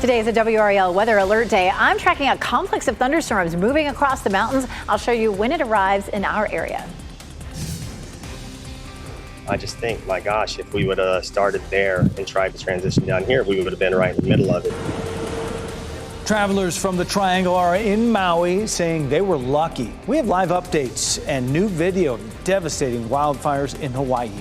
Today is a WRAL weather alert day. I'm tracking a complex of thunderstorms moving across the mountains. I'll show you when it arrives in our area. I just think, my gosh, if we would have started there and tried to transition down here, we would have been right in the middle of it. Travelers from the Triangle are in Maui saying they were lucky. We have live updates and new video of devastating wildfires in Hawaii.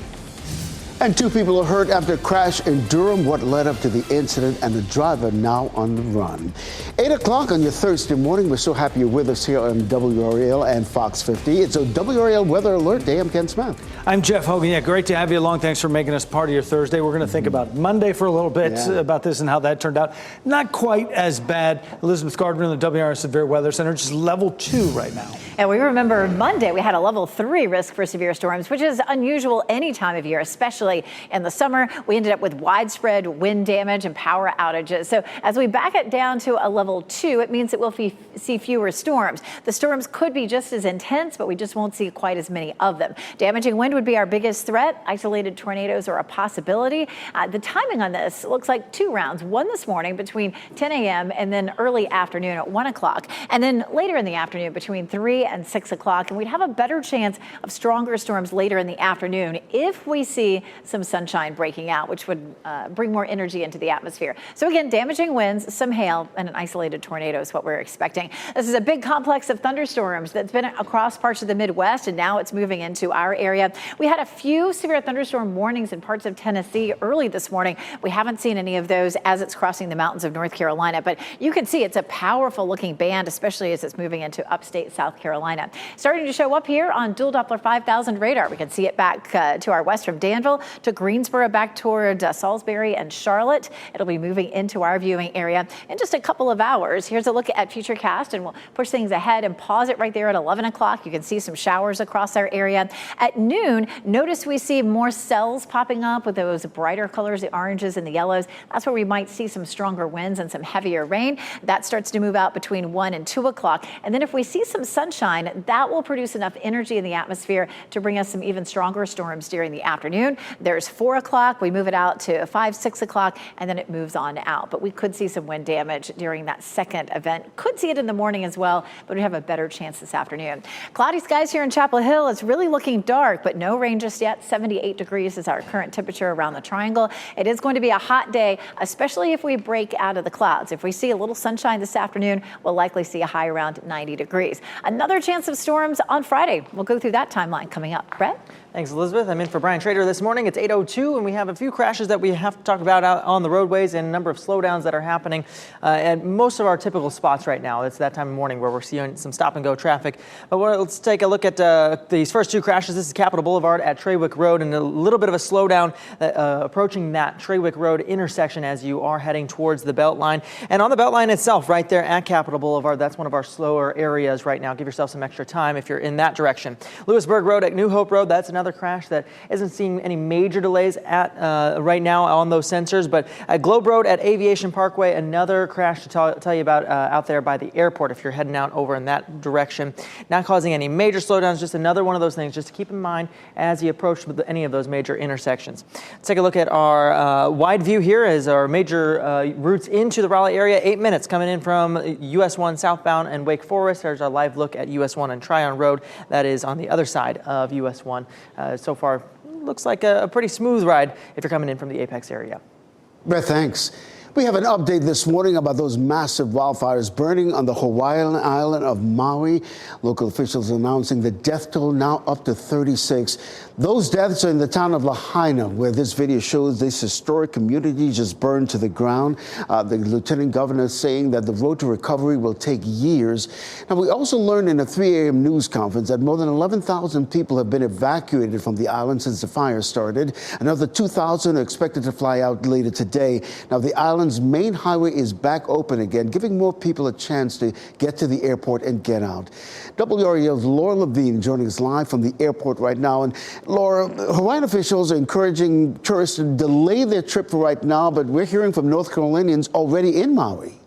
And 2 people are hurt after a crash in Durham. What led up to the incident, and the driver now on the run. 8 o'clock on your Thursday morning. We're so happy you're with us here on WRAL and Fox 50. It's a WRAL Weather Alert Day. I'm Ken Smith. I'm Jeff Hogan. Yeah, great to have you along. Thanks for making us part of your Thursday. We're going to think about Monday for a little bit, about this and how that turned out. Not quite as bad. Elizabeth Gardner in the WRAL Severe Weather Center, just level 2 right now. And we remember Monday we had a level 3 risk for severe storms, which is unusual any time of year, especially in the summer. We ended up with widespread wind damage and power outages. So as we back it down to a level 2, it means that we'll see fewer storms. The storms could be just as intense, but we just won't see quite as many of them. Damaging wind would be our biggest threat. Isolated tornadoes are a possibility. The timing on this looks like 2 rounds, one this morning between 10 a.m. and then early afternoon at 1 o'clock, and then later in the afternoon between 3 and 6 o'clock. And we'd have a better chance of stronger storms later in the afternoon if we see some sunshine breaking out, which would bring more energy into the atmosphere. So again, damaging winds, some hail, and an isolated tornado is what we're expecting. This is a big complex of thunderstorms that's been across parts of the Midwest, and now it's moving into our area. We had a few severe thunderstorm warnings in parts of Tennessee early this morning. We haven't seen any of those as it's crossing the mountains of North Carolina, but you can see it's a powerful looking band, especially as it's moving into upstate South Carolina. Starting to show up here on dual Doppler 5000 radar. We can see it back to our west from Danville to Greensboro, back toward Salisbury and Charlotte. It'll be moving into our viewing area in just a couple of hours. Here's a look at Futurecast, and we'll push things ahead and pause it right there at 11 o'clock. You can see some showers across our area. At noon, notice we see more cells popping up with those brighter colors, the oranges and the yellows. That's where we might see some stronger winds and some heavier rain. That starts to move out between 1 and 2 o'clock. And then if we see some sunshine, that will produce enough energy in the atmosphere to bring us some even stronger storms during the afternoon. There's 4 o'clock. We move it out to 5, 6 o'clock, and then it moves on out. But we could see some wind damage during that second event. Could see it in the morning as well, but we have a better chance this afternoon. Cloudy skies here in Chapel Hill. It's really looking dark, but no rain just yet. 78 degrees is our current temperature around the Triangle. It is going to be a hot day, especially if we break out of the clouds. If we see a little sunshine this afternoon, we'll likely see a high around 90 degrees. Another chance of storms on Friday. We'll go through that timeline coming up. Brett? Thanks, Elizabeth. I'm in for Brian Trader this morning. It's 8:02, and we have a few crashes that we have to talk about out on the roadways and a number of slowdowns that are happening at most of our typical spots right now. It's that time of morning where we're seeing some stop-and-go traffic. But let's take a look at these first 2 crashes. This is Capitol Boulevard at Trawick Road, and a little bit of a slowdown approaching that Trawick Road intersection as you are heading towards the Beltline. And on the Beltline itself, right there at Capitol Boulevard, that's one of our slower areas right now. Give yourself some extra time if you're in that direction. Lewisburg Road at New Hope Road, that's another crash that isn't seeing any major delays at right now on those sensors. But at Globe Road at Aviation Parkway, another crash to tell you about out there by the airport if you're heading out over in that direction. Not causing any major slowdowns, just another one of those things just to keep in mind as you approach any of those major intersections. Let's take a look at our wide view here as our major routes into the Raleigh area. 8 minutes coming in from US 1 southbound and Wake Forest. There's our live look at US 1 and Tryon Road. That is on the other side of US 1. So far, looks like a pretty smooth ride if you're coming in from the Apex area. Brett, thanks. We have an update this morning about those massive wildfires burning on the Hawaiian island of Maui. Local officials announcing the death toll now up to 36. Those deaths are in the town of Lahaina, where this video shows this historic community just burned to the ground. The lieutenant governor saying that the road to recovery will take years. Now, we also learned in a 3 a.m. news conference that more than 11,000 people have been evacuated from the island since the fire started. Another 2,000 are expected to fly out later today. Now, the island's main highway is back open again, giving more people a chance to get to the airport and get out. WRAL's Laura Levine joining us live from the airport right now. And Laura, Hawaiian officials are encouraging tourists to delay their trip for right now, but we're hearing from North Carolinians already in Maui.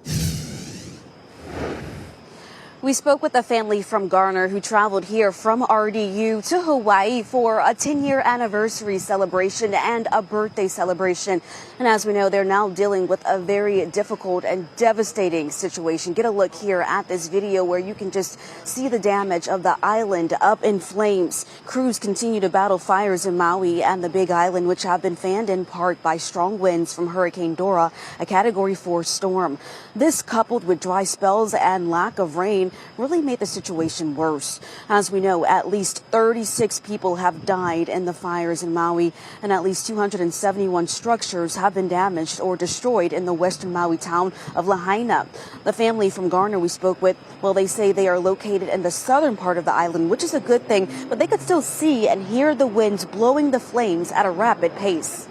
We spoke with a family from Garner who traveled here from RDU to Hawaii for a 10-year anniversary celebration and a birthday celebration. And as we know, they're now dealing with a very difficult and devastating situation. Get a look here at this video where you can just see the damage of the island up in flames. Crews continue to battle fires in Maui and the Big Island, which have been fanned in part by strong winds from Hurricane Dora, a Category 4 storm. This, coupled with dry spells and lack of rain, really made the situation worse. As we know, at least 36 people have died in the fires in Maui, and at least 271 structures have been damaged or destroyed in the western Maui town of Lahaina. The family from Garner we spoke with, well, they say they are located in the southern part of the island, which is a good thing, but they could still see and hear the winds blowing the flames at a rapid pace.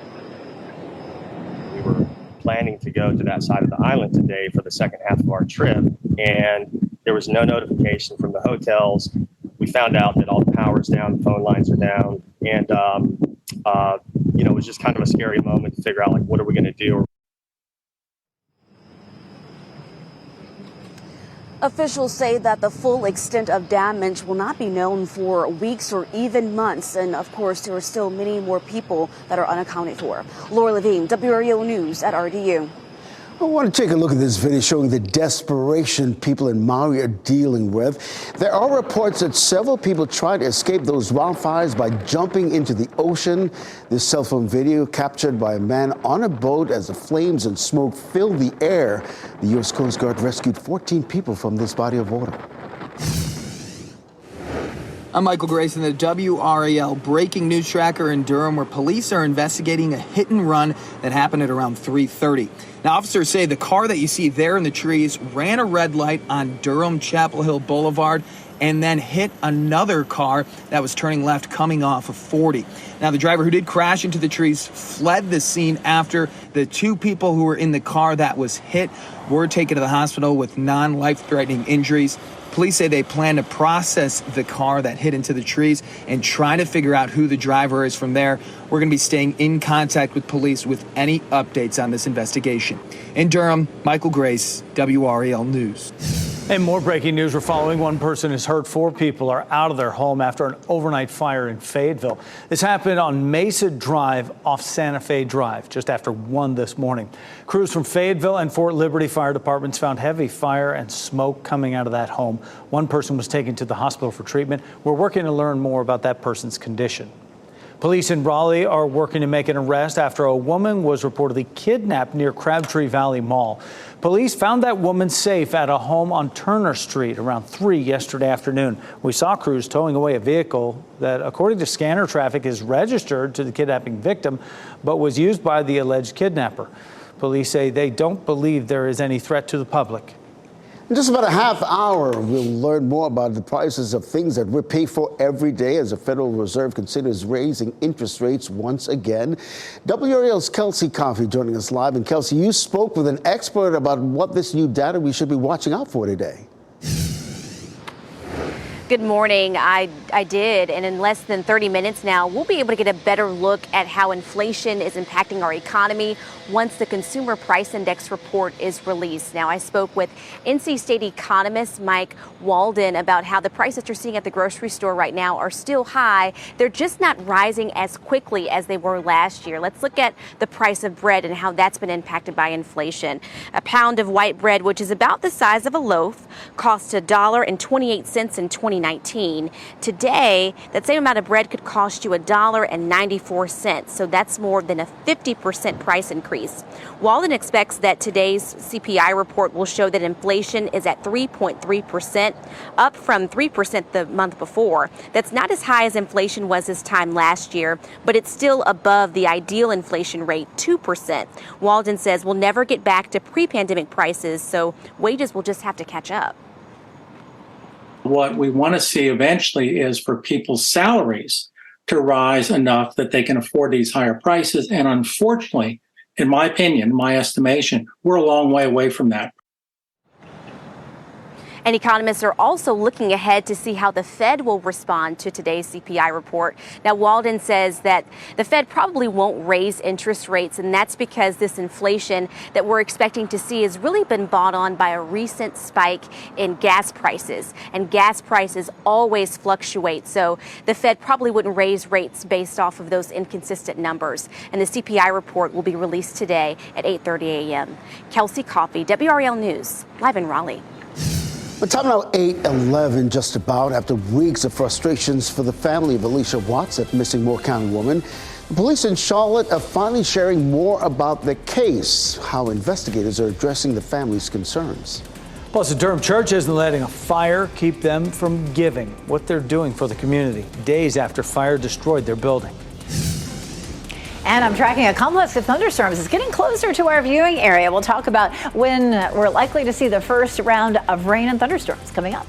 We were planning to go to that side of the island today for the second half of our trip, and there was no notification from the hotels. We found out that all the power's down, the phone lines are down, and it was just kind of a scary moment to figure out, like, what are we going to do? Officials say that the full extent of damage will not be known for weeks or even months. And of course, there are still many more people that are unaccounted for. Laura Levine, WRAL News at RDU. I want to take a look at this video showing the desperation people in Maui are dealing with. There are reports that several people tried to escape those wildfires by jumping into the ocean. This cell phone video captured by a man on a boat as the flames and smoke filled the air. The U.S. Coast Guard rescued 14 people from this body of water. I'm Michael Grace in the WRAL breaking news tracker in Durham, where police are investigating a hit and run that happened at around 3:30. Now, officers say the car that you see there in the trees ran a red light on Durham Chapel Hill Boulevard and then hit another car that was turning left coming off of 40. Now, the driver who did crash into the trees fled the scene after the two people who were in the car that was hit were taken to the hospital with non-life-threatening injuries. Police say they plan to process the car that hit into the trees and try to figure out who the driver is from there. We're going to be staying in contact with police with any updates on this investigation. In Durham, Michael Grace, WRAL News. And more breaking news we're following. One person is hurt. 4 people are out of their home after an overnight fire in Fayetteville. This happened on Mesa Drive off Santa Fe Drive just after 1 this morning. Crews from Fayetteville and Fort Liberty fire departments found heavy fire and smoke coming out of that home. One person was taken to the hospital for treatment. We're working to learn more about that person's condition. Police in Raleigh are working to make an arrest after a woman was reportedly kidnapped near Crabtree Valley Mall. Police found that woman safe at a home on Turner Street around 3 yesterday afternoon. We saw crews towing away a vehicle that, according to scanner traffic, is registered to the kidnapping victim, but was used by the alleged kidnapper. Police say they don't believe there is any threat to the public. In just about a half hour, we'll learn more about the prices of things that we pay for every day as the Federal Reserve considers raising interest rates once again. WRAL's Kelsey Coffey joining us live. And Kelsey, you spoke with an expert about what this new data we should be watching out for today. Good morning. I did, and in less than 30 minutes now, we'll be able to get a better look at how inflation is impacting our economy once the Consumer Price Index report is released. Now, I spoke with NC State economist Mike Walden about how the prices you're seeing at the grocery store right now are still high. They're just not rising as quickly as they were last year. Let's look at the price of bread and how that's been impacted by inflation. A pound of white bread, which is about the size of a loaf, costs $1.28 in 2019. Today, that same amount of bread could cost you $1.94. So that's more than a 50% price increase. Walden expects that today's CPI report will show that inflation is at 3.3%, up from 3% the month before. That's not as high as inflation was this time last year, but it's still above the ideal inflation rate, 2%. Walden says we'll never get back to pre-pandemic prices, so wages will just have to catch up. What we want to see eventually is for people's salaries to rise enough that they can afford these higher prices. And unfortunately, in my opinion, my estimation, we're a long way away from that. And economists are also looking ahead to see how the Fed will respond to today's CPI report. Now, Walden says that the Fed probably won't raise interest rates, and that's because this inflation that we're expecting to see has really been bought on by a recent spike in gas prices. And gas prices always fluctuate, so the Fed probably wouldn't raise rates based off of those inconsistent numbers. And the CPI report will be released today at 8:30 a.m. Kelsey Coffey, WRAL News, live in Raleigh. But time now 8:11 just about. After weeks of frustrations for the family of Alicia Watts, that missing Moore County woman, the police in Charlotte are finally sharing more about the case, how investigators are addressing the family's concerns. Plus, the Durham church isn't letting a fire keep them from giving what they're doing for the community days after fire destroyed their building. And I'm tracking a complex of thunderstorms. It's getting closer to our viewing area. We'll talk about when we're likely to see the first round of rain and thunderstorms coming up.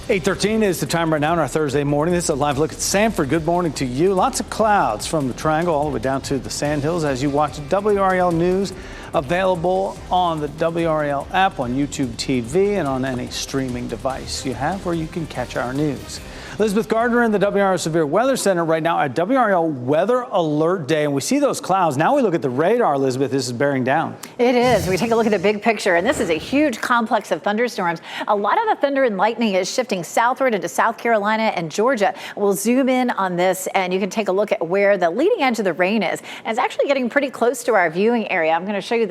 (8:13) is the time right now on our Thursday morning. This is a live look at Sanford. Good morning to you. Lots of clouds from the Triangle all the way down to the Sandhills as you watch WRAL News, available on the WRAL app, on YouTube TV, and on any streaming device you have where you can catch our news. Elizabeth Gardner in the WRAL Severe Weather Center right now at WRAL Weather Alert Day, and we see those clouds. Now we look at the radar, Elizabeth. This is bearing down. It is. We take a look at the big picture, and this is a huge complex of thunderstorms. A lot of the thunder and lightning is shifting southward into South Carolina and Georgia. We'll zoom in on this, and you can take a look at where the leading edge of the rain is. And it's actually getting pretty close to our viewing area. I'm going to show you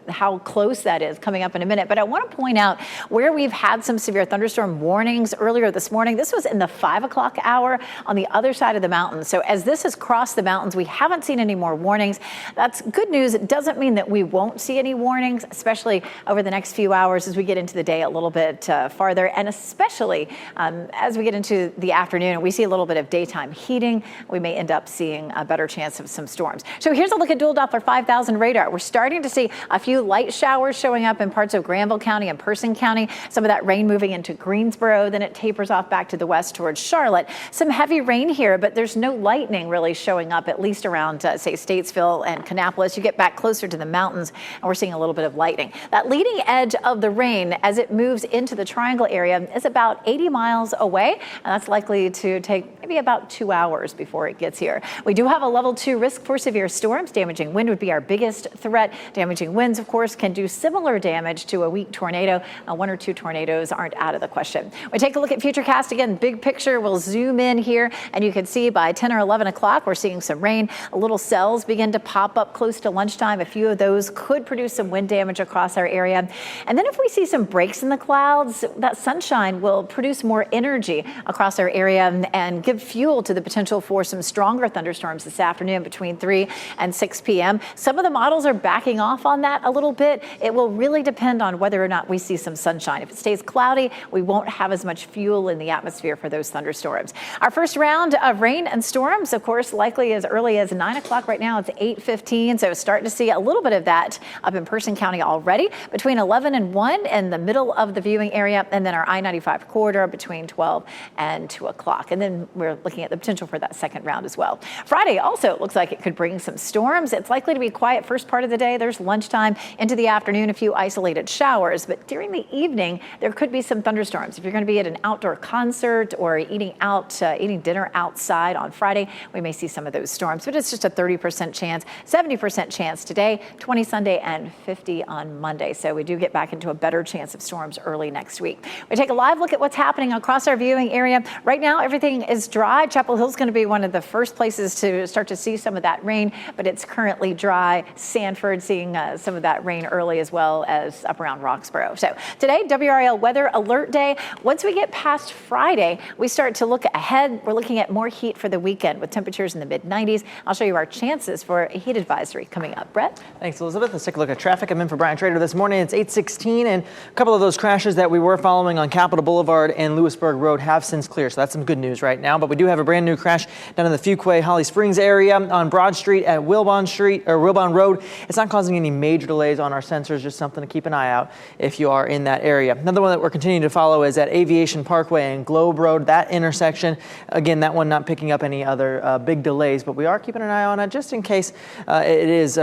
how close that is coming up in a minute. But I want to point out where we've had some severe thunderstorm warnings earlier this morning. This was in the 5 o'clock hour on the other side of the mountains. So as this has crossed the mountains, we haven't seen any more warnings. That's good news. It doesn't mean that we won't see any warnings, especially over the next few hours as we get into the day a little bit farther, and especially as we get into the afternoon and we see a little bit of daytime heating, we may end up seeing a better chance of some storms. So here's a look at dual Doppler 5000 radar. We're starting to see a few light showers showing up in parts of Granville County and Person County. Some of that rain moving into Greensboro, then it tapers off back to the west towards Charlotte. Some heavy rain here, but there's no lightning really showing up, at least around, say, Statesville and Kannapolis. You get back closer to the mountains, and we're seeing a little bit of lightning. That leading edge of the rain, as it moves into the Triangle area, is about 80 miles away, and that's likely to take maybe about 2 hours before it gets here. We do have a level 2 risk for severe storms. Damaging wind would be our biggest threat. Damaging winds, of course, can do similar damage to a weak tornado. 1 or 2 tornadoes aren't out of the question. We take a look at Futurecast again, big picture. We'll zoom in here, and you can see by 10 or 11 o'clock, we're seeing some rain. Little cells begin to pop up close to lunchtime. A few of those could produce some wind damage across our area. And then if we see some breaks in the clouds, that sunshine will produce more energy across our area and give fuel to the potential for some stronger thunderstorms this afternoon between 3 and 6 p.m. Some of the models are backing off on that a little bit. It will really depend on whether or not we see some sunshine. If it stays cloudy, we won't have as much fuel in the atmosphere for those thunderstorms. Our first round of rain and storms, of course, likely as early as 9 o'clock. Right now it's 8:15, so starting to see a little bit of that up in Person County already between 11 and 1 in the middle of the viewing area, and then our I-95 corridor between 12 and 2 o'clock. And then we're looking at the potential for that second round as well. Friday also looks like it could bring some storms. It's likely to be quiet first part of the day. There's lunchtime into the afternoon, a few isolated showers, but during the evening, there could be some thunderstorms. If you're going to be at an outdoor concert or eating dinner outside on Friday, we may see some of those storms, but it's just a 30% chance, 70% chance today, 20 Sunday, and 50 on Monday. So we do get back into a better chance of storms early next week. We take a live look at what's happening across our viewing area. Right now, everything is dry. Chapel Hill's going to be one of the first places to start to see some of that rain, but it's currently dry. Sanford seeing some of that rain early, as well as up around Roxborough. So today, WRAL Weather Alert Day. Once we get past Friday, we start to look ahead. We're looking at more heat for the weekend with temperatures in the mid-90s. I'll show you our chances for a heat advisory coming up. Brett? Thanks, Elizabeth. Let's take a look at traffic. I'm in for Brian Trader this morning. It's 8:16, and a couple of those crashes that we were following on Capitol Boulevard and Lewisburg Road have since cleared. So that's some good news right now. but we do have a brand new crash down in the Fuquay, Holly Springs area on Broad Street at Wilbon Road. It's not causing any major delays on our sensors, just something to keep an eye out if you are in that area. Another one that we're continuing to follow is at Aviation Parkway and Globe Road, that intersection. Again, that one not picking up any other big delays, but we are keeping an eye on it just in case it is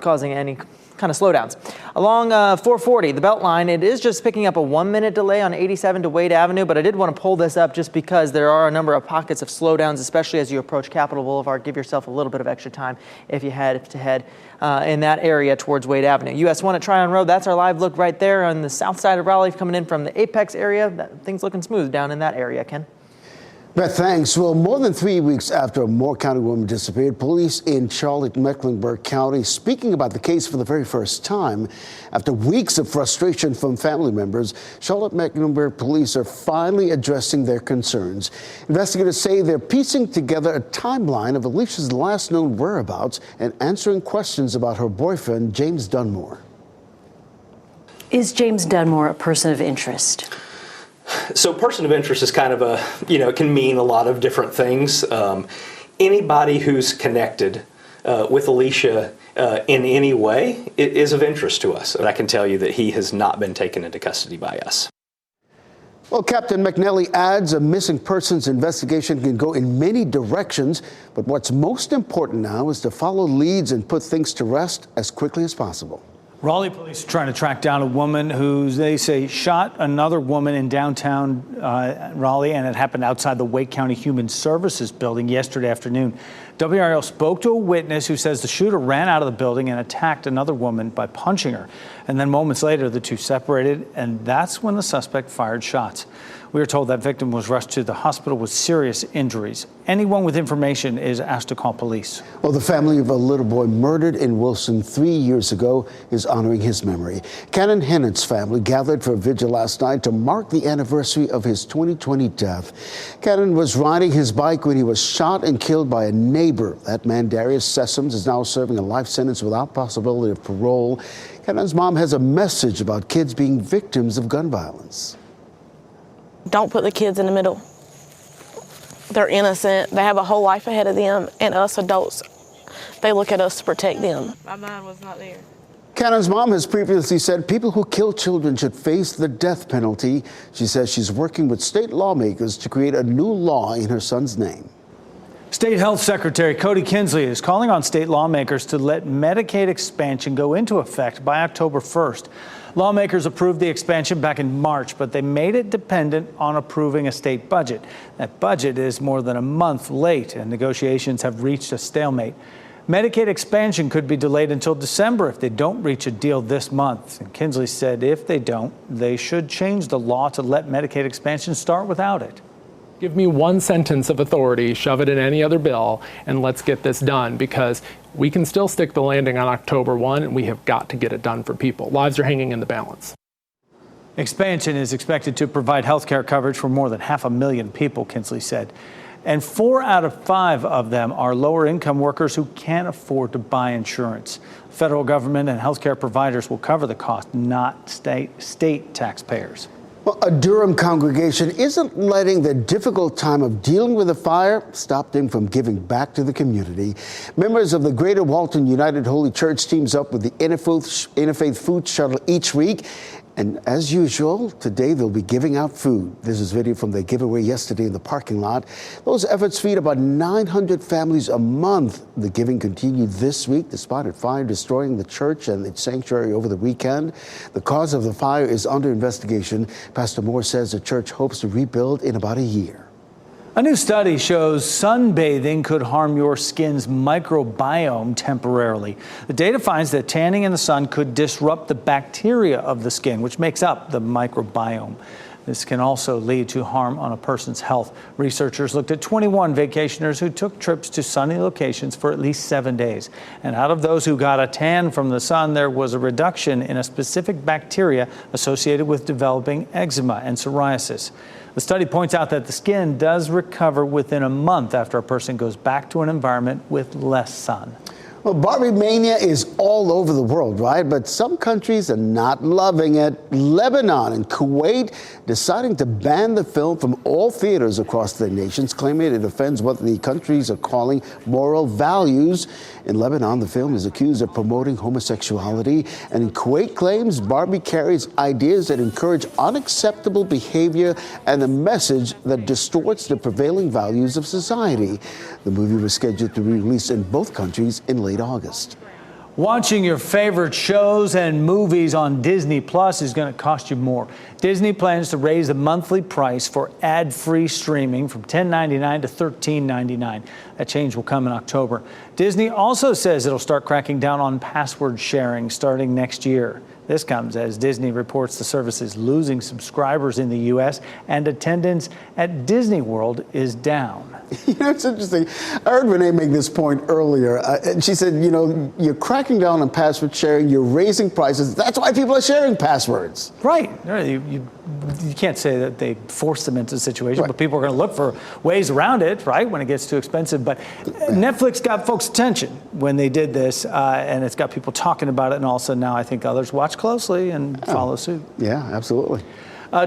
causing any kind of slowdowns. Along 440, the Beltline, it is just picking up a 1-minute delay on 87 to Wade Avenue, but I did want to pull this up just because there are a number of pockets of slowdowns, especially as you approach Capitol Boulevard. Give yourself a little bit of extra time if you head in that area towards Wade Avenue. US 1 at Tryon Road, that's our live look right there on the south side of Raleigh, coming in from the Apex area. Things looking smooth down in that area, Ken. Beth, thanks. Well, more than 3 weeks after a Moore County woman disappeared, police in Charlotte, Mecklenburg County speaking about the case for the very first time. After weeks of frustration from family members, Charlotte Mecklenburg police are finally addressing their concerns. Investigators say they're piecing together a timeline of Alicia's last known whereabouts and answering questions about her boyfriend, James Dunmore. Is James Dunmore a person of interest? So person of interest is kind of it can mean a lot of different things. Anybody who's connected with Alicia in any way is of interest to us. And I can tell you that he has not been taken into custody by us. Well, Captain McNally adds a missing persons investigation can go in many directions, but what's most important now is to follow leads and put things to rest as quickly as possible. Raleigh police are trying to track down a woman who they say shot another woman in downtown Raleigh, and it happened outside the Wake County Human Services building yesterday afternoon. WRAL spoke to a witness who says the shooter ran out of the building and attacked another woman by punching her. And then moments later, the two separated, and that's when the suspect fired shots. We were told that victim was rushed to the hospital with serious injuries. Anyone with information is asked to call police. Well, the family of a little boy murdered in Wilson 3 years ago is honoring his memory. Cannon Hennett's family gathered for a vigil last night to mark the anniversary of his 2020 death. Cannon was riding his bike when he was shot and killed by a neighbor. That man, Darius Sessoms, is now serving a life sentence without possibility of parole. Cannon's mom has a message about kids being victims of gun violence. Don't put the kids in the middle. They're innocent. They have a whole life ahead of them, and us adults, they look at us to protect them. My mind was not there. Cannon's mom has previously said people who kill children should face the death penalty. She says she's working with state lawmakers to create a new law in her son's name. State Health Secretary Cody Kinsley is calling on state lawmakers to let Medicaid expansion go into effect by October 1st. Lawmakers approved the expansion back in March, but they made it dependent on approving a state budget. That budget is more than a month late, and negotiations have reached a stalemate. Medicaid expansion could be delayed until December if they don't reach a deal this month. And Kinsley said if they don't, they should change the law to let Medicaid expansion start without it. Give me one sentence of authority, shove it in any other bill, and let's get this done, because we can still stick the landing on October 1, and we have got to get it done for people. Lives are hanging in the balance. Expansion is expected to provide health care coverage for more than 500,000 people, Kinsley said. And 4 out of 5 of them are lower-income workers who can't afford to buy insurance. The federal government and health care providers will cover the cost, not state taxpayers. Well, a Durham congregation isn't letting the difficult time of dealing with a fire stop them from giving back to the community. Members of the Greater Walton United Holy Church teams up with the Interfaith Food Shuttle each week. And as usual, today they'll be giving out food. This is video from the giveaway yesterday in the parking lot. Those efforts feed about 900 families a month. The giving continued this week despite a fire destroying the church and its sanctuary over the weekend. The cause of the fire is under investigation. Pastor Moore says the church hopes to rebuild in about a year. A new study shows sunbathing could harm your skin's microbiome temporarily. The data finds that tanning in the sun could disrupt the bacteria of the skin, which makes up the microbiome. This can also lead to harm on a person's health. Researchers looked at 21 vacationers who took trips to sunny locations for at least 7 days. And out of those who got a tan from the sun, there was a reduction in a specific bacteria associated with developing eczema and psoriasis. The study points out that the skin does recover within a month after a person goes back to an environment with less sun. Well, Barbie mania is all over the world, right? But some countries are not loving it. Lebanon and Kuwait deciding to ban the film from all theaters across their nations, claiming it offends what the countries are calling moral values. In Lebanon, the film is accused of promoting homosexuality, and in Kuwait claims Barbie carries ideas that encourage unacceptable behavior and a message that distorts the prevailing values of society. The movie was scheduled to be released in both countries in late August. Watching your favorite shows and movies on Disney Plus is going to cost you more. Disney plans to raise the monthly price for ad-free streaming from $10.99 to $13.99. That change will come in October. Disney also says it'll start cracking down on password sharing starting next year. This comes as Disney reports the service is losing subscribers in the U.S. and attendance at Disney World is down. You know, it's interesting. I heard Renee make this point earlier. And she said, you know, you're cracking down on password sharing, you're raising prices. That's why people are sharing passwords. Right. You can't say that they force them into the situation, but people are going to look for ways around it, right, when it gets too expensive. But Netflix got folks' attention when they did this, and it's got people talking about it. And also now I think others watch closely and follow suit. Yeah, absolutely.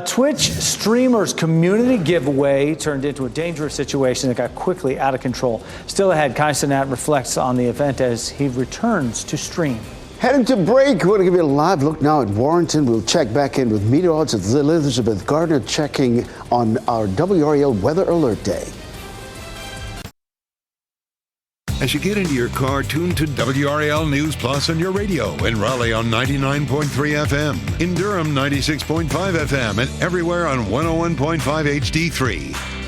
Twitch streamers community giveaway turned into a dangerous situation that got quickly out of control. Still ahead, Kai Cenat reflects on the event as he returns to stream. Heading to break, we're going to give you a live look now at Warrenton. We'll check back in with meteorologist Elizabeth Gardner checking on our WRAL Weather Alert Day. As you get into your car, tune to WRAL News Plus on your radio. In Raleigh on 99.3 FM. In Durham, 96.5 FM. And everywhere on 101.5 HD3.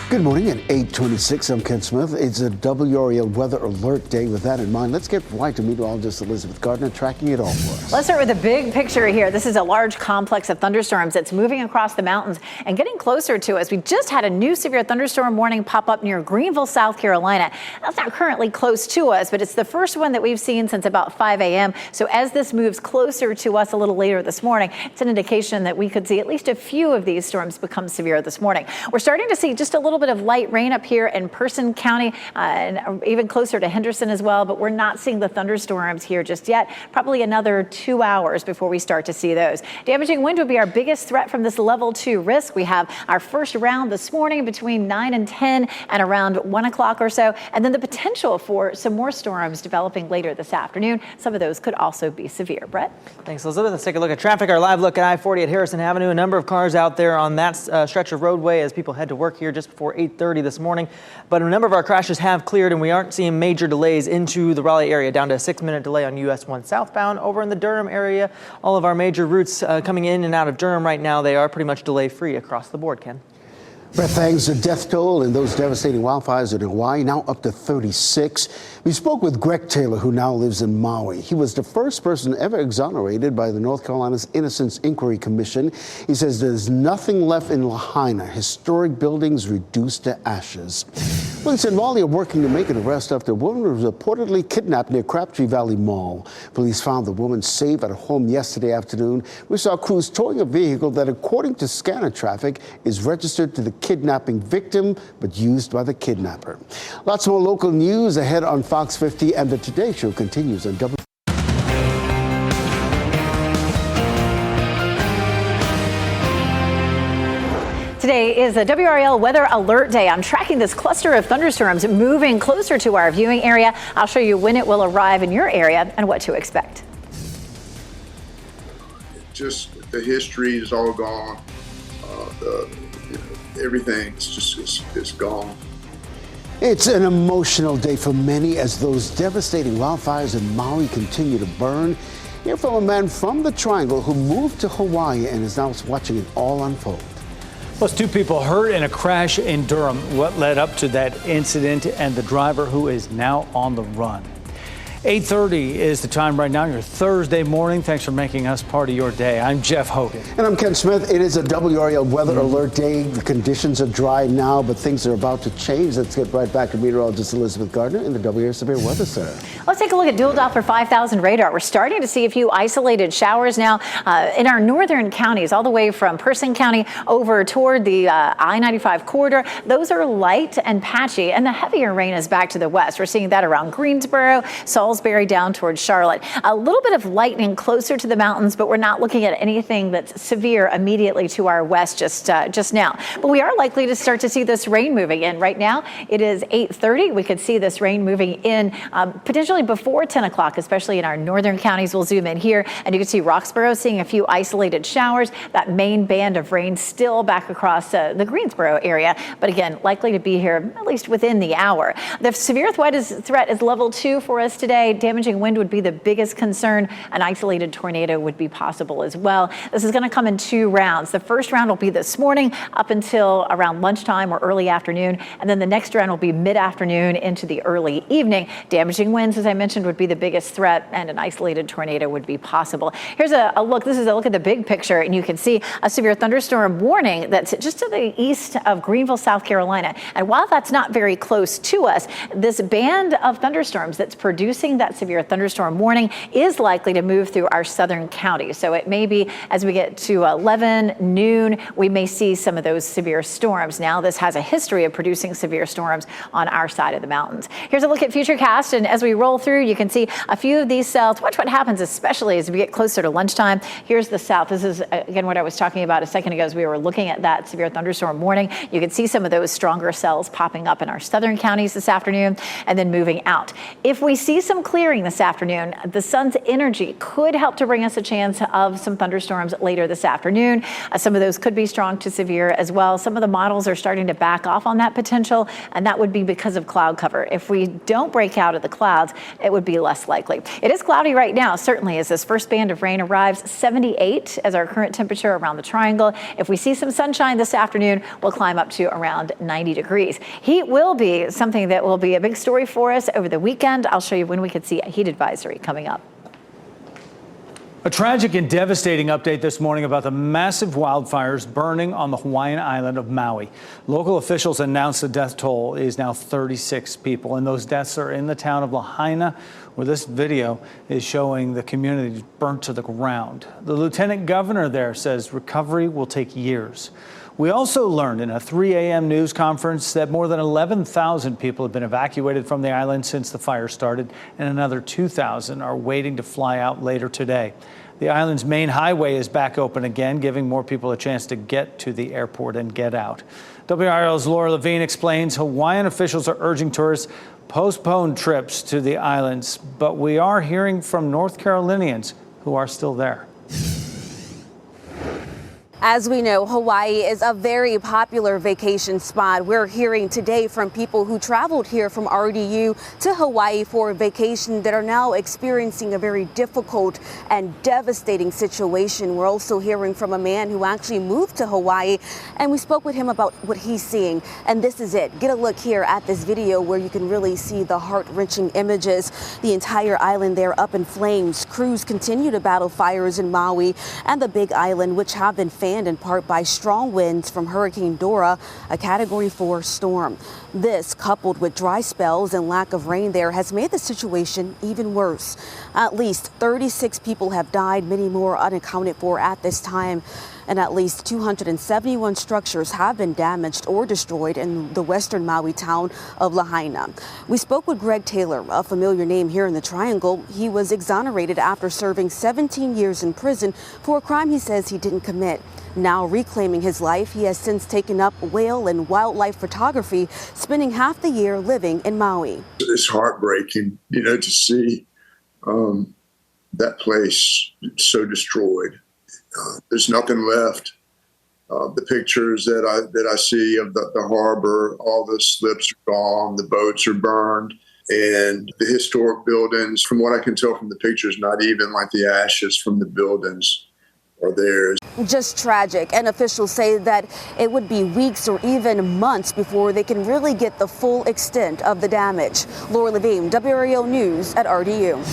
Good morning at 8:26. I'm Ken Smith. It's a WRAL Weather Alert Day. With that in mind, let's get right to meteorologist Elizabeth Gardner tracking it all for us. Let's start with the big picture here. This is a large complex of thunderstorms that's moving across the mountains and getting closer to us. We just had a new severe thunderstorm warning pop up near Greenville, South Carolina. That's not currently close to us, but it's the first one that we've seen since about 5 a.m. So as this moves closer to us a little later this morning, it's an indication that we could see at least a few of these storms become severe this morning. We're starting to see just a little bit of light rain up here in Person County and even closer to Henderson as well, but we're not seeing the thunderstorms here just yet. Probably another 2 hours before we start to see those. Damaging wind would be our biggest threat from this level 2 risk. We have our first round this morning between 9 and 10 and around 1 o'clock or so, and then the potential for some more storms developing later this afternoon. Some of those could also be severe. Brett? Thanks, Elizabeth. Let's take a look at traffic. Our live look at I-40 at Harrison Avenue. A number of cars out there on that stretch of roadway as people head to work here just before 8:30 this morning. But a number of our crashes have cleared, and we aren't seeing major delays into the Raleigh area, down to a 6-minute delay on US 1 southbound. Over in the Durham area, all of our major routes coming in and out of Durham right now, they are pretty much delay-free across the board, Ken. Brett, thanks. The death toll in those devastating wildfires in Hawaii now up to 36. We spoke with Greg Taylor, who now lives in Maui. He was the first person ever exonerated by the North Carolina's Innocence Inquiry Commission. He says there's nothing left in Lahaina, historic buildings reduced to ashes. Police in Raleigh are working to make an arrest after a woman was reportedly kidnapped near Crabtree Valley Mall. Police found the woman safe at her home yesterday afternoon. We saw crews towing a vehicle that, according to scanner traffic, is registered to the kidnapping victim, but used by the kidnapper. Lots more local news ahead on Fox 50, and the Today Show continues on W. Today is a WRAL Weather Alert Day. I'm tracking this cluster of thunderstorms moving closer to our viewing area. I'll show you when it will arrive in your area and what to expect. Just the history is all gone. Everything's just is gone. It's an emotional day for many as those devastating wildfires in Maui continue to burn. Hear from a man from the Triangle who moved to Hawaii and is now watching it all unfold. Plus, 2 people hurt in a crash in Durham. What led up to that incident and the driver who is now on the run. 8:30 is the time right now, your Thursday morning. Thanks for making us part of your day. I'm Jeff Hogan. And I'm Ken Smith. It is a WRAL weather alert day. The conditions are dry now, but things are about to change. Let's get right back to meteorologist Elizabeth Gardner in the WRAL Severe Weather Center. Let's take a look at dual Doppler 5000 radar. We're starting to see a few isolated showers now in our northern counties, all the way from Person County over toward the I-95 corridor. Those are light and patchy, and the heavier rain is back to the west. We're seeing that around Greensboro, Salisbury, down towards Charlotte. A little bit of lightning closer to the mountains, but we're not looking at anything that's severe immediately to our west just now. But we are likely to start to see this rain moving in. Right now, it is 8:30. We could see this rain moving in potentially before 10 o'clock, especially in our northern counties. We'll zoom in here, and you can see Roxborough seeing a few isolated showers. That main band of rain still back across the Greensboro area, but again, likely to be here at least within the hour. The severe threat is level 2 for us today. Damaging wind would be the biggest concern. An isolated tornado would be possible as well. This is going to come in 2 rounds. The first round will be this morning up until around lunchtime or early afternoon, and then the next round will be mid-afternoon into the early evening. Damaging winds, as I mentioned, would be the biggest threat, and an isolated tornado would be possible. Here's a look. This is a look at the big picture, and you can see a severe thunderstorm warning that's just to the east of Greenville, South Carolina. And while that's not very close to us, this band of thunderstorms that's producing that severe thunderstorm warning is likely to move through our southern counties. So it may be as we get to 11 noon, we may see some of those severe storms. Now, this has a history of producing severe storms on our side of the mountains. Here's a look at Futurecast, and as we roll through, you can see a few of these cells. Watch what happens, especially as we get closer to lunchtime. Here's the south. This is, again, what I was talking about a second ago as we were looking at that severe thunderstorm warning. You can see some of those stronger cells popping up in our southern counties this afternoon and then moving out. If we see some clearing this afternoon, the sun's energy could help to bring us a chance of some thunderstorms later this afternoon. Some of those could be strong to severe as well. Some of the models are starting to back off on that potential, and that would be because of cloud cover. If we don't break out of the clouds, it would be less likely. It is cloudy right now, certainly, as this first band of rain arrives. 78 as our current temperature around the triangle. If we see some sunshine this afternoon, we'll climb up to around 90 degrees. Heat will be something that will be a big story for us over the weekend. I'll show you when we could see a heat advisory coming up. A tragic and devastating update this morning about the massive wildfires burning on the Hawaiian island of Maui. Local officials announced the death toll is now 36 people, and those deaths are in the town of Lahaina, where this video is showing the community burnt to the ground. The lieutenant governor there says recovery will take years. We also learned in a 3 a.m. news conference that more than 11,000 people have been evacuated from the island since the fire started, and another 2,000 are waiting to fly out later today. The island's main highway is back open again, giving more people a chance to get to the airport and get out. WRAL's Laura Levine explains Hawaiian officials are urging tourists postpone trips to the islands, but we are hearing from North Carolinians who are still there. As we know, Hawaii is a very popular vacation spot. We're hearing today from people who traveled here from RDU to Hawaii for a vacation that are now experiencing a very difficult and devastating situation. We're also hearing from a man who actually moved to Hawaii, and we spoke with him about what he's seeing. And this is it. Get a look here at this video where you can really see the heart-wrenching images. The entire island there up in flames. Crews continue to battle fires in Maui and the Big Island, which have been fanned in part by strong winds from Hurricane Dora, a Category 4 storm. This, coupled with dry spells and lack of rain there, has made the situation even worse. At least 36 people have died, many more unaccounted for at this time. And at least 271 structures have been damaged or destroyed in the western Maui town of Lahaina. We spoke with Greg Taylor, a familiar name here in the Triangle. He was exonerated after serving 17 years in prison for a crime he says he didn't commit. Now reclaiming his life, he has since taken up whale and wildlife photography, spending half the year living in Maui. It's heartbreaking, to see that place so destroyed. There's nothing left. The pictures that I see of the harbor, all the slips are gone, the boats are burned, and the historic buildings, from what I can tell from the pictures, not even like the ashes from the buildings. are theirs. Just tragic, and officials say that it would be weeks or even months before they can really get the full extent of the damage. Laura Levine, WRAL News at RDU.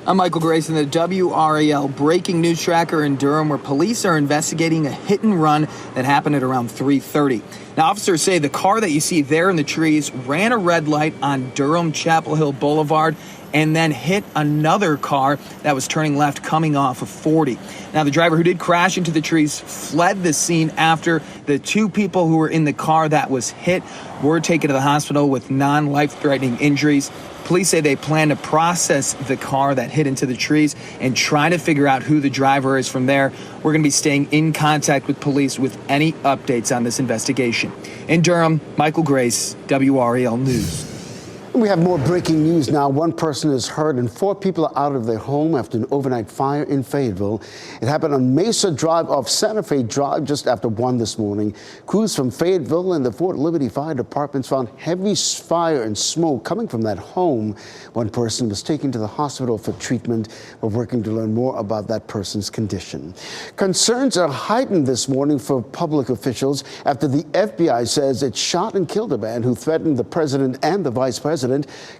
I'm Michael Grayson, the WRAL breaking news tracker in Durham, where police are investigating a hit and run that happened at around 3:30. Now, officers say the car that you see there in the trees ran a red light on Durham Chapel Hill Boulevard and then hit another car that was turning left coming off of 40. Now, the driver who did crash into the trees fled the scene after the two people who were in the car that was hit were taken to the hospital with non-life-threatening injuries. Police say they plan to process the car that hit into the trees and try to figure out who the driver is from there. We're going to be staying in contact with police with any updates on this investigation. In Durham, Michael Grace, WRAL News. We have more breaking news now. One person is hurt and 4 people are out of their home after an overnight fire in Fayetteville. It happened on Mesa Drive off Santa Fe Drive just after 1 this morning. Crews from Fayetteville and the Fort Liberty Fire Departments found heavy fire and smoke coming from that home. One person was taken to the hospital for treatment. We're working to learn more about that person's condition. Concerns are heightened this morning for public officials after the FBI says it shot and killed a man who threatened the president and the vice president.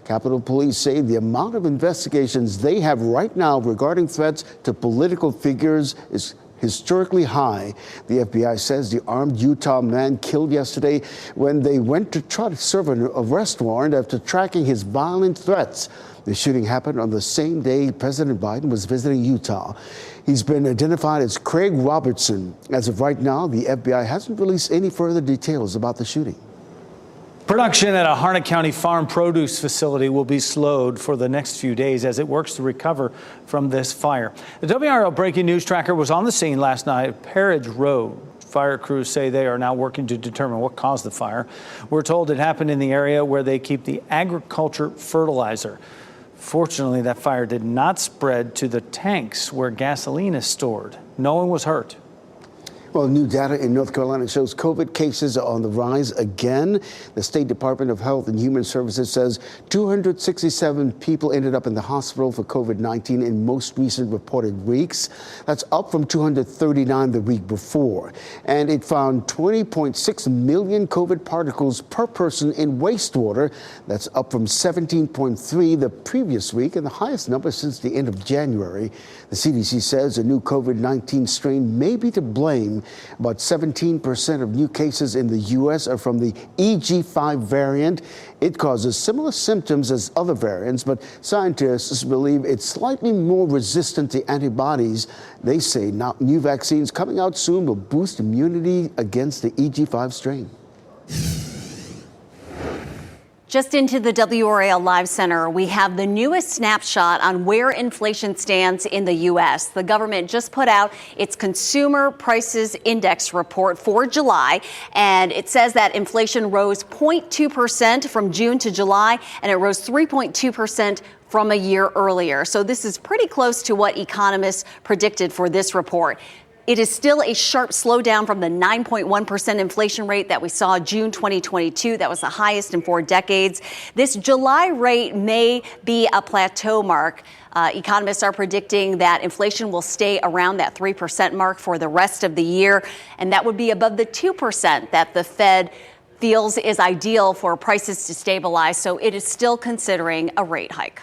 Capitol Police say the amount of investigations they have right now regarding threats to political figures is historically high. The FBI says the armed Utah man killed yesterday when they went to try to serve an arrest warrant after tracking his violent threats. The shooting happened on the same day President Biden was visiting Utah. He's been identified as Craig Robertson. As of right now, the FBI hasn't released any further details about the shooting. Production at a Harnett County farm produce facility will be slowed for the next few days as it works to recover from this fire. The WRAL breaking news tracker was on the scene last night at Parridge Road. Fire crews say they are now working to determine what caused the fire. We're told it happened in the area where they keep the agriculture fertilizer. Fortunately, that fire did not spread to the tanks where gasoline is stored. No one was hurt. Well, new data in North Carolina shows COVID cases are on the rise again. The State Department of Health and Human Services says 267 people ended up in the hospital for COVID-19 in most recent reported weeks. That's up from 239 the week before. And it found 20.6 million COVID particles per person in wastewater. That's up from 17.3 the previous week and the highest number since the end of January. The CDC says a new COVID-19 strain may be to blame. About 17% of new cases in the U.S. are from the EG5 variant. It causes similar symptoms as other variants, but scientists believe it's slightly more resistant to antibodies. They say now new vaccines coming out soon will boost immunity against the EG5 strain. Just into the WRAL Live Center, we have the newest snapshot on where inflation stands in the U.S. The government just put out its Consumer Prices Index report for July, and it says that inflation rose 0.2% from June to July, and it rose 3.2% from a year earlier. So this is pretty close to what economists predicted for this report. It is still a sharp slowdown from the 9.1% inflation rate that we saw June 2022. That was the highest in 4 decades. This July rate may be a plateau mark. Economists are predicting that inflation will stay around that 3% mark for the rest of the year, and that would be above the 2% that the Fed feels is ideal for prices to stabilize. So it is still considering a rate hike.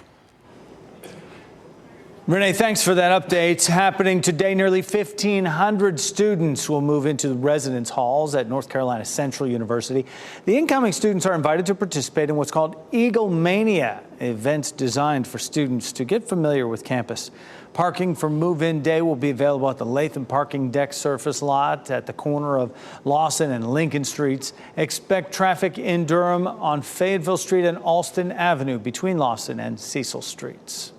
Renee, thanks for that update. Happening today, nearly 1,500 students will move into the residence halls at North Carolina Central University. The incoming students are invited to participate in what's called Eagle Mania, events designed for students to get familiar with campus. Parking for move-in day will be available at the Latham parking deck surface lot at the corner of Lawson and Lincoln Streets. Expect traffic in Durham on Fayetteville Street and Alston Avenue between Lawson and Cecil Streets.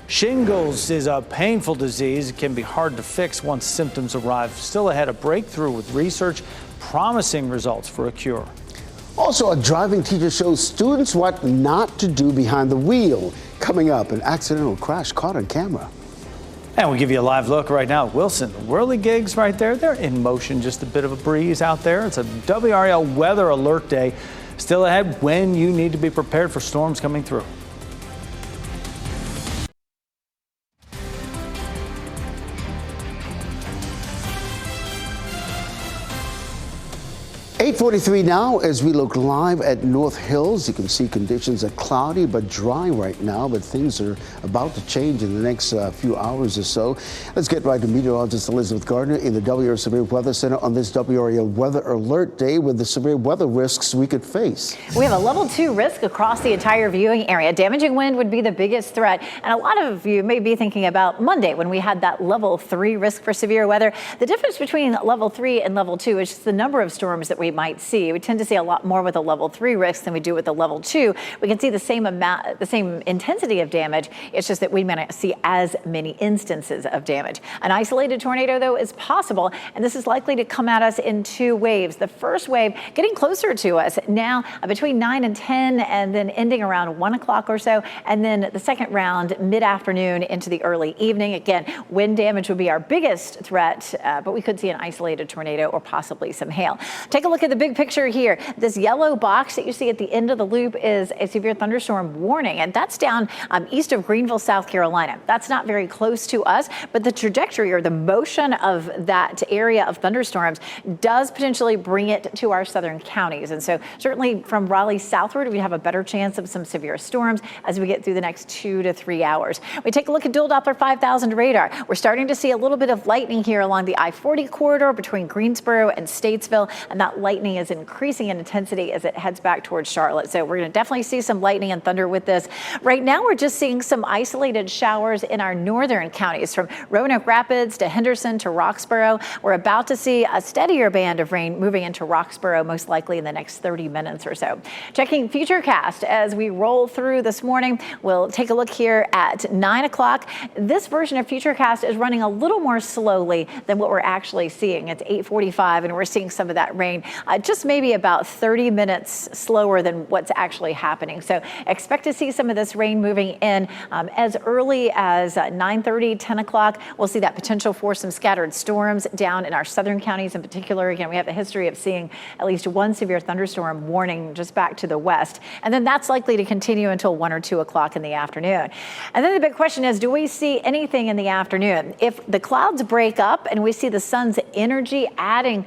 Shingles is a painful disease. It can be hard to fix once symptoms arrive. Still ahead, a breakthrough with research promising results for a cure. Also, a driving teacher shows students what not to do behind the wheel. Coming up, an accidental crash caught on camera. And we'll give you a live look right now at Wilson. The whirligigs right there, they're in motion. Just a bit of a breeze out there. It's a WRAL weather alert day. Still ahead when you need to be prepared for storms coming through. 8:43 now as we look live at North Hills. You can see conditions are cloudy but dry right now, but things are about to change in the next few hours or so. Let's get right to meteorologist Elizabeth Gardner in the WRAL Severe Weather Center on this WRAL Weather Alert Day with the severe weather risks we could face. We have a level 2 risk across the entire viewing area. Damaging wind would be the biggest threat. And a lot of you may be thinking about Monday when we had that level 3 risk for severe weather. The difference between level 3 and level 2 is just the number of storms that we might see. We tend to see a lot more with a level 3 risk than we do with a level 2. We can see the same amount, the same intensity of damage. It's just that we may not see as many instances of damage. An isolated tornado, though, is possible, and this is likely to come at us in 2 waves. The first wave getting closer to us now between 9 and 10, and then ending around 1 o'clock or so, and then the second round mid-afternoon into the early evening. Again, wind damage would be our biggest threat, but we could see an isolated tornado or possibly some hail. Take a look at the big picture here. This yellow box that you see at the end of the loop is a severe thunderstorm warning, and that's down east of Greenville, South Carolina. That's not very close to us, but the trajectory or the motion of that area of thunderstorms does potentially bring it to our southern counties. And so certainly from Raleigh southward, we have a better chance of some severe storms as we get through the next 2 to 3 hours. We take a look at dual Doppler 5000 radar. We're starting to see a little bit of lightning here along the I-40 corridor between Greensboro and Statesville, and that lightning is increasing in intensity as it heads back towards Charlotte. So we're going to definitely see some lightning and thunder with this. Right now, we're just seeing some isolated showers in our northern counties from Roanoke Rapids to Henderson to Roxborough. We're about to see a steadier band of rain moving into Roxborough, most likely in the next 30 minutes or so. Checking Futurecast as we roll through this morning. We'll take a look here at 9 o'clock. This version of Futurecast is running a little more slowly than what we're actually seeing. It's 8:45, and we're seeing some of that rain just maybe about 30 minutes slower than what's actually happening. So expect to see some of this rain moving in as early as 9:30, 10 o'clock. We'll see that potential for some scattered storms down in our southern counties in particular. Again, we have a history of seeing at least one severe thunderstorm warning just back to the west. And then that's likely to continue until 1 or 2 o'clock in the afternoon. And then the big question is, do we see anything in the afternoon? If the clouds break up and we see the sun's energy adding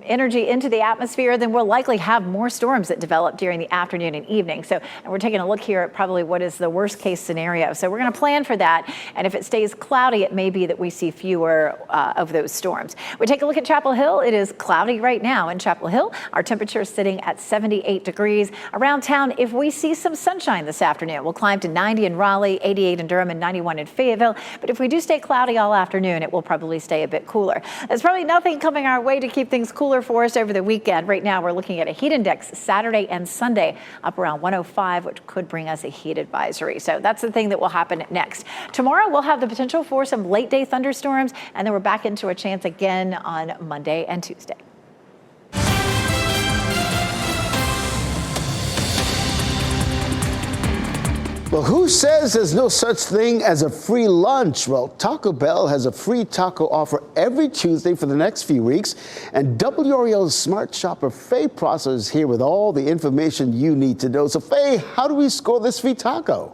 energy into the atmosphere, then we'll likely have more storms that develop during the afternoon and evening. So, and we're taking a look here at probably what is the worst case scenario. So we're going to plan for that. And if it stays cloudy, it may be that we see fewer of those storms. We take a look at Chapel Hill. It is cloudy right now in Chapel Hill. Our temperature is sitting at 78 degrees. Around town, if we see some sunshine this afternoon, we'll climb to 90 in Raleigh, 88 in Durham, and 91 in Fayetteville. But if we do stay cloudy all afternoon, it will probably stay a bit cooler. There's probably nothing coming our way to keep things cooler for us over the weekend. Right now, we're looking at a heat index Saturday and Sunday up around 105, which could bring us a heat advisory. So that's the thing that will happen next. Tomorrow, we'll have the potential for some late day thunderstorms, and then we're back into a chance again on Monday and Tuesday. Well, who says there's no such thing as a free lunch? Well, Taco Bell has a free taco offer every Tuesday for the next few weeks. And WRAL's Smart Shopper Faye Prosser is here with all the information you need to know. So, Faye, how do we score this free taco?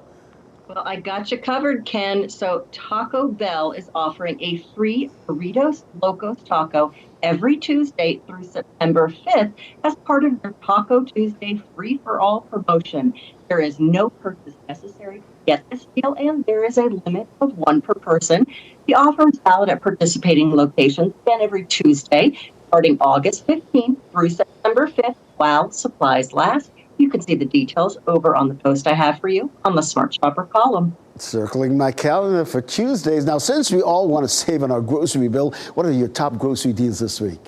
Well, I got you covered, Ken. So Taco Bell is offering a free Burritos Locos taco every Tuesday through September 5th as part of their Taco Tuesday free-for-all promotion. There is no purchase necessary to get this deal, and there is a limit of 1 per person. The offer is valid at participating locations again every Tuesday, starting August 15th through September 5th while supplies last. You can see the details over on the post I have for you on the Smart Shopper column. Circling my calendar for Tuesdays. Now, since we all want to save on our grocery bill, what are your top grocery deals this week?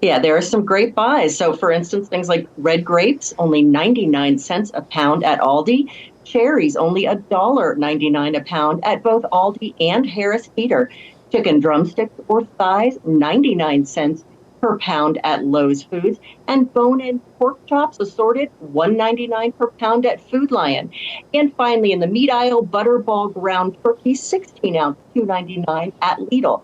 Yeah, there are some great buys. So, for instance, things like red grapes, only 99 cents a pound at Aldi. Cherries, only $1.99 a pound at both Aldi and Harris Teeter. Chicken drumsticks or thighs, 99 cents per pound at Lowe's Foods, and bone-in pork chops assorted $1.99 per pound at Food Lion. And finally, in the meat aisle, Butterball ground turkey, 16 ounce, $2.99 at Lidl.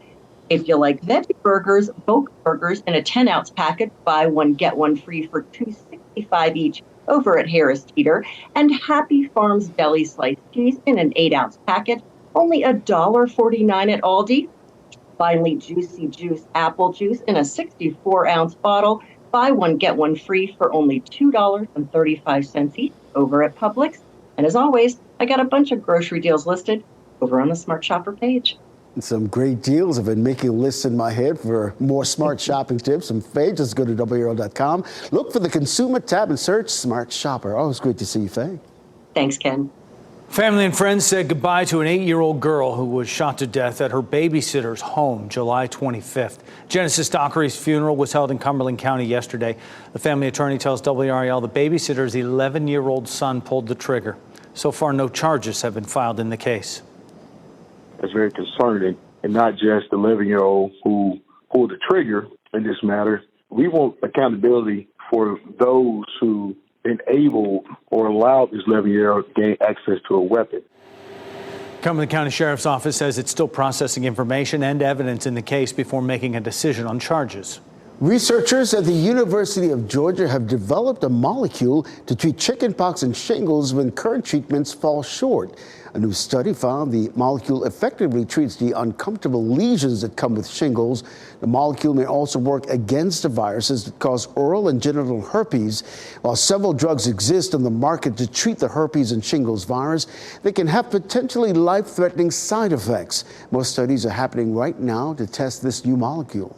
If you like veggie burgers, Boke burgers in a 10 ounce package, buy one get one free for $2.65 each over at Harris Teeter, and Happy Farms deli sliced cheese in an 8 ounce package, only $1.49 at Aldi. Finally, Juicy Juice apple juice in a 64-ounce bottle. Buy one, get one free for only $2.35 each over at Publix. And as always, I got a bunch of grocery deals listed over on the Smart Shopper page. Some great deals. I've been making lists in my head for more smart shopping tips and Faye. Just go to WRAL.com. Look for the Consumer tab and search Smart Shopper. Always great to see you, Faye. Thanks, Ken. Family and friends said goodbye to an 8-year-old girl who was shot to death at her babysitter's home July 25th. Genesis Dockery's funeral was held in Cumberland County yesterday. The family attorney tells WRAL the babysitter's 11-year-old son pulled the trigger. So far, no charges have been filed in the case. It's very concerning, and not just the 11-year-old who pulled the trigger in this matter. We want accountability for those who enabled or allowed this 11-year-old to gain access to a weapon. Cumberland County Sheriff's Office says it's still processing information and evidence in the case before making a decision on charges. Researchers at the University of Georgia have developed a molecule to treat chickenpox and shingles when current treatments fall short. A new study found the molecule effectively treats the uncomfortable lesions that come with shingles. The molecule may also work against the viruses that cause oral and genital herpes. While several drugs exist on the market to treat the herpes and shingles virus, they can have potentially life-threatening side effects. Most studies are happening right now to test this new molecule.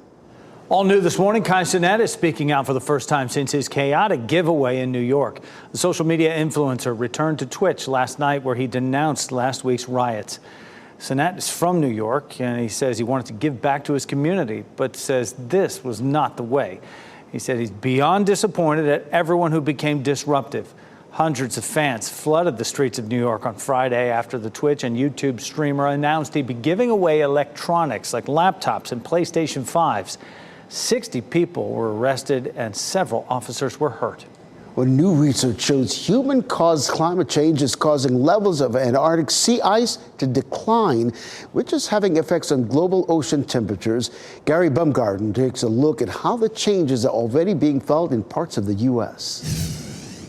All new this morning, Kai Cenat is speaking out for the first time since his chaotic giveaway in New York. The social media influencer returned to Twitch last night where he denounced last week's riots. Cenat is from New York and he says he wanted to give back to his community, but says this was not the way. He said he's beyond disappointed at everyone who became disruptive. Hundreds of fans flooded the streets of New York on Friday after the Twitch and YouTube streamer announced he'd be giving away electronics like laptops and PlayStation 5s. 60 people were arrested and several officers were hurt. Well, new research shows human-caused climate change is causing levels of Antarctic sea ice to decline, which is having effects on global ocean temperatures. Gary Baumgarten takes a look at how the changes are already being felt in parts of the U.S.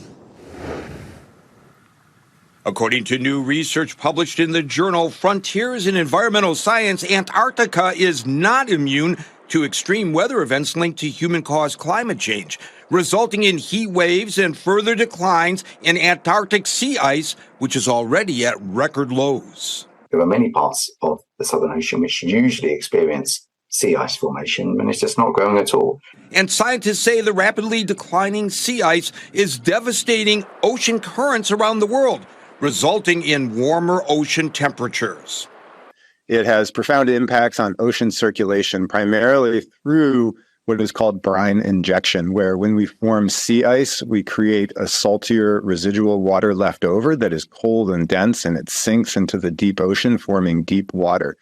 According to new research published in the journal Frontiers in Environmental Science, Antarctica is not immune to extreme weather events linked to human-caused climate change, resulting in heat waves and further declines in Antarctic sea ice, which is already at record lows. There are many parts of the Southern Ocean which usually experience sea ice formation, and it's just not growing at all. And scientists say the rapidly declining sea ice is devastating ocean currents around the world, resulting in warmer ocean temperatures. It has profound impacts on ocean circulation, primarily through what is called brine injection, where when we form sea ice, we create a saltier residual water left over that is cold and dense, and it sinks into the deep ocean, forming deep water.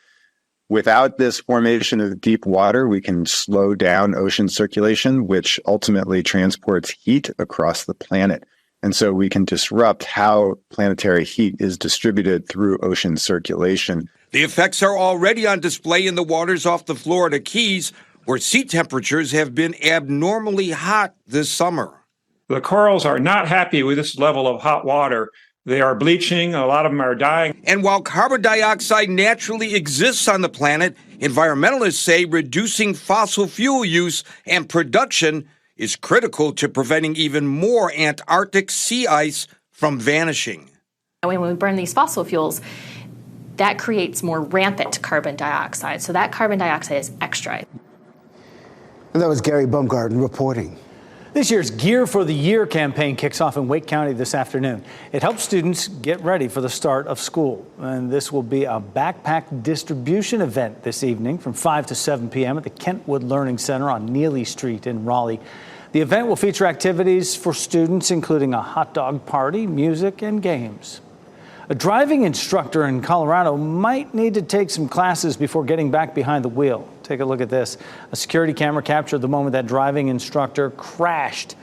Without this formation of deep water, we can slow down ocean circulation, which ultimately transports heat across the planet. And so we can disrupt how planetary heat is distributed through ocean circulation. The effects are already on display in the waters off the Florida Keys, where sea temperatures have been abnormally hot this summer. The corals are not happy with this level of hot water. They are bleaching, a lot of them are dying. And while carbon dioxide naturally exists on the planet, environmentalists say reducing fossil fuel use and production is critical to preventing even more Antarctic sea ice from vanishing. When we burn these fossil fuels, that creates more rampant carbon dioxide. So that carbon dioxide is extra. And that was Gary Baumgarten reporting. This year's Gear for the Year campaign kicks off in Wake County this afternoon. It helps students get ready for the start of school. And this will be a backpack distribution event this evening from 5 to 7 p.m. at the Kentwood Learning Center on Neely Street in Raleigh. The event will feature activities for students, including a hot dog party, music, and games. A driving instructor in Colorado might need to take some classes before getting back behind the wheel. Take a look at this. A security camera captured the moment that driving instructor crashed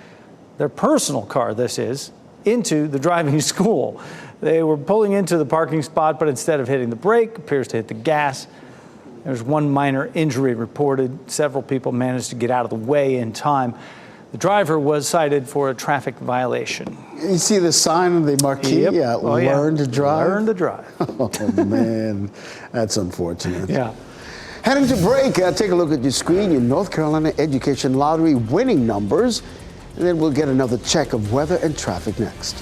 their personal car, this is, into the driving school. They were pulling into the parking spot, but instead of hitting the brake, appears to hit the gas. There's one minor injury reported. Several people managed to get out of the way in time. The driver was cited for a traffic violation. You see the sign on the marquee? Yep. Yeah, learn to drive. Learn to drive. Oh, man, that's unfortunate. Yeah. Heading to break, take a look at your screen, your North Carolina Education Lottery winning numbers, and then we'll get another check of weather and traffic next.